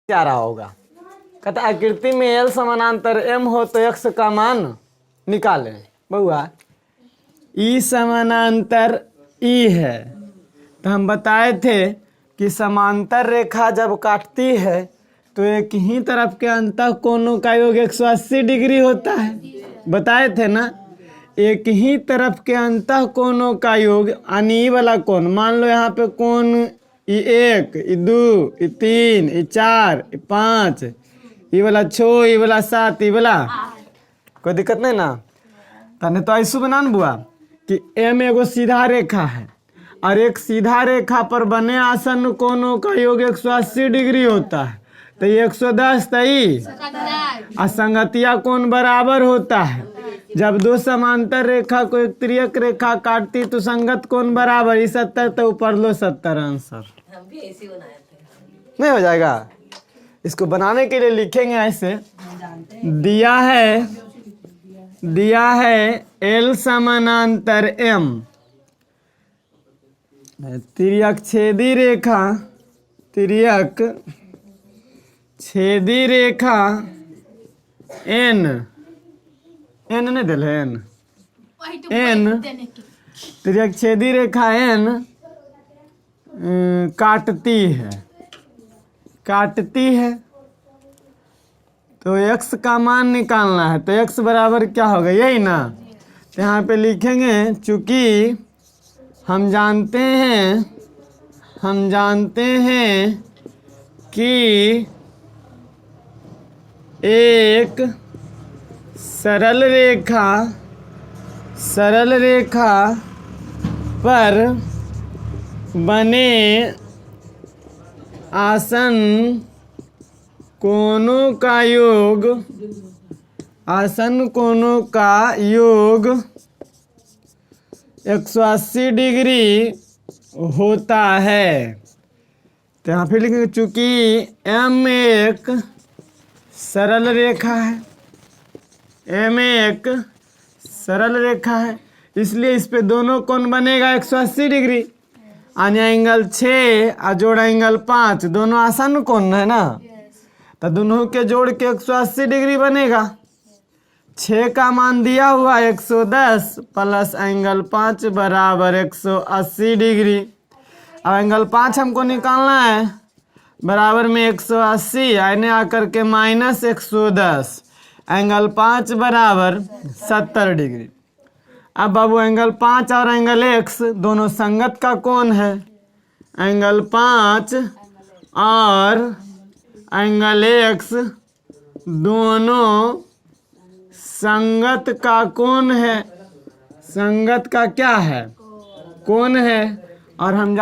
क्या रहा होगा। कहता आकृति में एल समानांतर एम हो तो एक्स का मान निकालें। बहुआ ई समानांतर ई है तो हम बताए थे कि समांतर रेखा जब काटती है तो एक ही तरफ के अंतः कोणों का योग 180 डिग्री होता है। बताए थे ना, एक ही तरफ के अंतः कोणों का योग यानी ई वाला कोण, मान लो यहाँ पे कोण ई1 ई2 ई3 ई4 ई5, ई वाला 6 ई वाला 7 ई वाला, कोई दिक्कत नहीं ना। तने तो ऐसु बना न बुआ कि एम एगो सीधा रेखा है और एक सीधा रेखा पर बने आसन कोणों का योग 180 डिग्री होता है तो ये 110 तई असंगतिया कोण बराबर होता है। जब दो समांतर रेखा को एक तिर्यक रेखा काटती तो संगत कोण बराबर, ये 70 तो ऊपर लो 70 आंसर। हम भी ऐसे ही बनाए थे। नहीं हो जाएगा। इसको बनाने के लिए लिखेंगे ऐसे, दिया है एल समानांतर एम, तिर्यक छेदी रेखा, तिर्यक छेदी रेखा एन, एन नहीं दिल है एन, तिर्यक छेदी रेखा एन काटती है तो x का मान निकालना है। तो x बराबर क्या होगा, यही ना। तो यहाँ पे लिखेंगे चूंकि हम जानते हैं कि एक सरल रेखा पर बने आसन कोणों का योग 180 डिग्री होता है। तो यहाँ फिर लिखेंगे चूंकि एम एक सरल रेखा है इसलिए इस पे दोनों कोण बनेगा 180 डिग्री। यानी एंगल 6 और जोड़ एंगल 5 दोनों आसन कोण है ना, तो दोनों के जोड़ के 180 डिग्री बनेगा। 6 का मान दिया हुआ 110 प्लस एंगल 5 बराबर 180 डिग्री। अब एंगल 5 हमको निकालना है, बराबर में 180 आने आकर के माइनस 110, एंगल 5 बराबर 70 डिग्री। अब बाबू एंगल 5 और एंगल x दोनों संगत का कोण है, एंगल 5 और एंगल x दोनों संगत का कोण है, संगत का क्या है, कोण है। और हम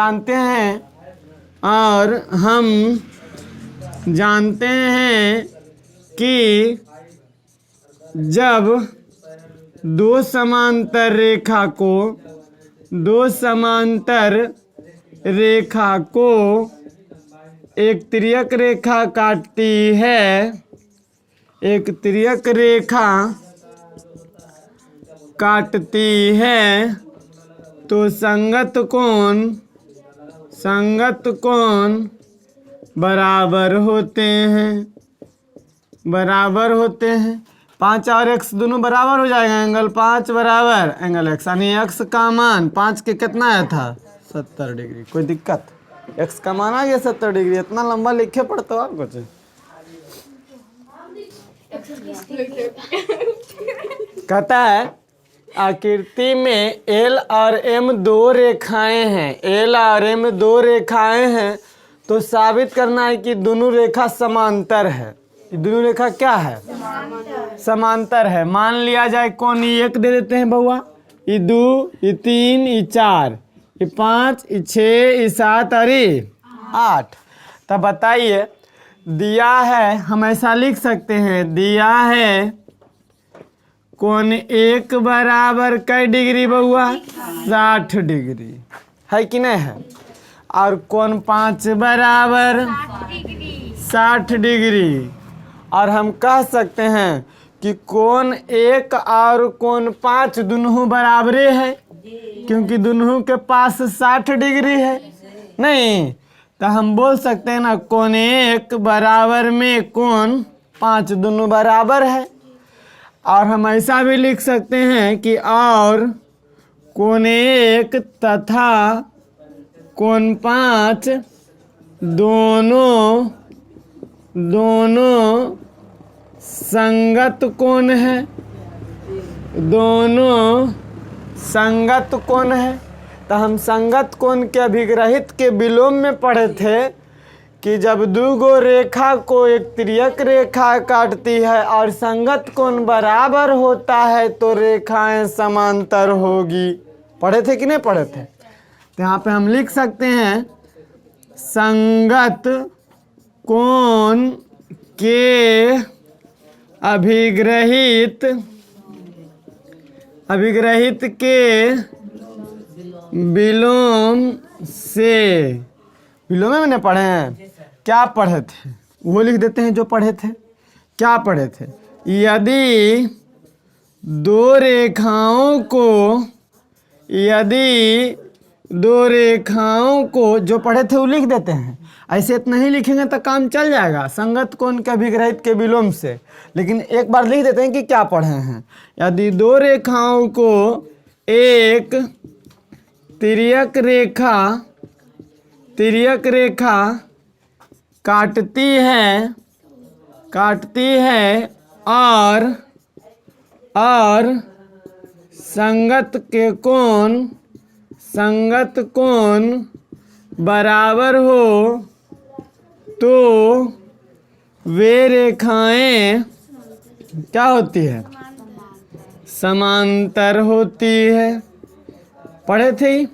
जानते हैं कि जब दो समांतर रेखा को एक तिर्यक रेखा काटती है, एक तिर्यक रेखा काटती है तो संगत कोण बराबर होते हैं। 5 और x दोनों बराबर हो जाएगा, एंगल 5 बराबर एंगल x, यानी x का मान 5 के कितना आया था 70 डिग्री। कोई दिक्कत, x का मान आ गया 70 डिग्री। इतना लंबा लिखे पड़ता है और कुछ। कहता है आकृति में L और M दो रेखाएं हैं तो साबित करना है कि दोनों रेखा समांतर है। दोनों रेखा क्या है, समांतर है। मान लिया जाए कोण E1 दे देते हैं बहुआ, E2 E3 E4 E5 E6 E7 और E8। तब बताइए दिया है, हम ऐसा लिख सकते हैं, दिया है कोण 1 बराबर कई डिग्री बहुआ 60 डिग्री है कि नहीं है, और कोण 5 बराबर 60 डिग्री। और हम कह सकते हैं कि कोण 1 और कोण 5 दोनों बराबरे है क्योंकि दोनों के पास 60 डिग्री है। नहीं तो हम बोल सकते हैं ना कोण 1 बराबर में कोण 5 दोनों बराबर है। और हम ऐसा भी लिख सकते हैं कि और कोण 1 तथा कोण 5 दोनों संगत कोण है, दोनों संगत कोण है। तो हम संगत कोण के अभिग्रहित के विलोम में पढ़े थे कि जब दो गो रेखा को एक तिर्यक रेखा काटती है और संगत कोण बराबर होता है तो रेखाएं समांतर होगी। पढ़े थे कि नहीं पढ़े थे? तो यहाँ पे हम लिख सकते हैं संगत कोण के अभिग्रहित के विलोम से, विलोम में मैंने पढ़े हैं। क्या पढ़े थे वो लिख देते हैं जो पढ़े थे। क्या पढ़े थे? यदि दो रेखाओं को जो पढ़े थे वो लिख देते हैं। ऐसे इतना ही लिखेंगे तो काम चल जाएगा संगत कोण के अभिग्रहित के विलोम से। लेकिन एक बार लिख देते हैं कि क्या पढ़े हैं। यदि दो रेखाओं को एक तिर्यक रेखा काटती है और संगत कोण बराबर हो तो वे रेखाएं क्या होती है? समांतर होती है। पढ़े थे ही।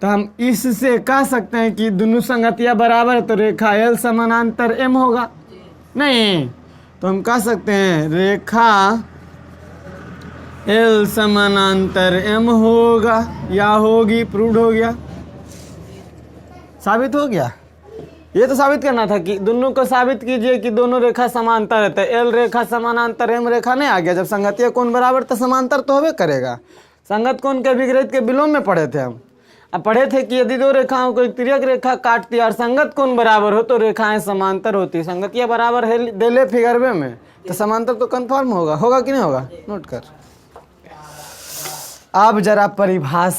तो हम इससे कह सकते हैं कि दोनों संगतियाँ बराबर है तो रेखा L समानांतर M होगा। नहीं तो हम कह सकते हैं रेखा L समानांतर M होगा या होगी। प्रूव्ड हो गया, साबित हो गया। ये तो साबित करना था कि दोनों को साबित कीजिए कि दोनों रेखा समांतर रहते हैं। L रेखा समानांतर M रेखा नहीं आ गया। जब संगतीय कोण बराबर तो समांतर तो होबे करेगा। संगत कोण के अभिग्रहित के विलोम में पढ़े थे हम। अब पढ़े थे कि यदि दो रेखाओं को एक तिर्यक रेखा काटती है और संगत कोण बराबर हो तो रेखाएं समांतर होती है। संगतियाँ बराबर है देले फिगर में तो समांतर तो कंफर्म होगा कि नहीं होगा? नोट कर। अब जरा परिभाषा